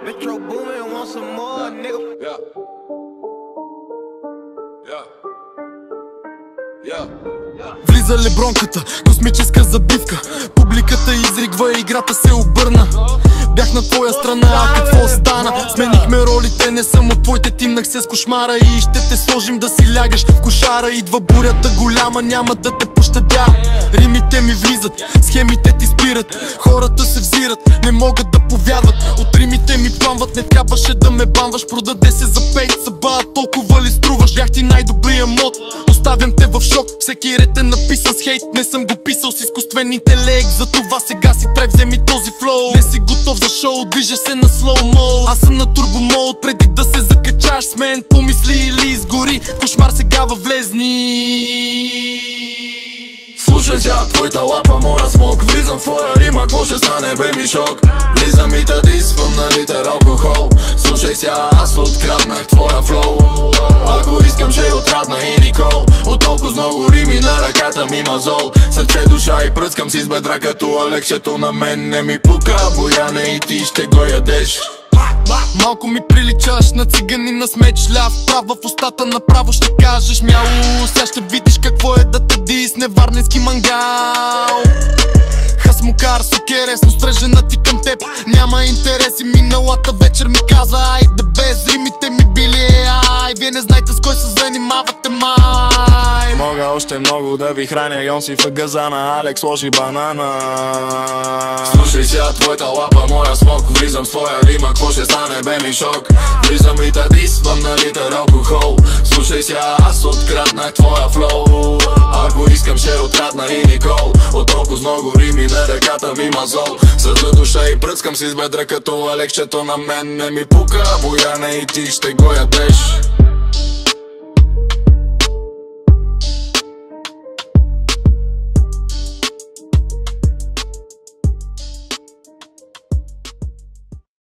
Metro Boomin, want some more, nigga. Влиза лебронката, космическа забивка. Публиката изригва, играта се обърна. Бях на твоя страна, а какво стана? Сменихме ролите, не съм от твоите, тимнах се с кошмара. И ще те сложим да си лягаш в кошара. Идва бурята голяма, няма да те пощадя. Римите ми влизат, схемите ти спират. Хората се взират, не могат да повярват. От римите ми пламват, не трябваше да ме бамваш. Продаде се за пейт, съба, толкова ли струваш? Бях ти най-добрия мод, оставям те в шок. Всеки ред е написан с хейт, не съм го писал с изкуствен интелект. Затова сега си трай, вземи този флоу. Не си готов за шоу, движа се на слоумо. Аз съм на турбо мод, преди да се закачаш с мен. Помисли или изгори, кошмар сега влезни. Слушай сега твоята лапа, моя смок. Влизам в твоя рима, какво ще стане, бе ми шок. Влизам и да дисвам на литър алкохол. Слушай сега, аз откраднах твоя флоу. Ако искам, ще открадна и Никол. От толкова много рими на ръката ми мазол. Сърце, душа и пръскам си с бедра като Алекчето. На мен не ми пука, Бояне, и ти ще го ядеш. Малко ми приличаш на циганина с меч ляв. Права в устата, направо ще кажеш мяу. Сега ще видиш какво е да те дисне варненски мангал. Хасмукар, сукересно стрежена ти към теб. Няма интереси, миналата вечер ми каза айде без римите ми били ай. Вие не знаете с кой се занимавате май. Мога още много да ви храня, Йонси в газа на Алекс сложи банана. Слушай сега твоята лапа, моя смок. Влизам с твоя рима, какво ще стане, бе ми шок. Влизам и да дисвам на литър алкохол. Слушай сега, аз откраднах твоя флоу. Ако искам, ще открадна и Никол. От толкова много рими на ръката ми мазол. Сърце, душа и пръскам си с бедра като Алекчето. На мен не ми пука, Бояне, и ти ще го ядеш.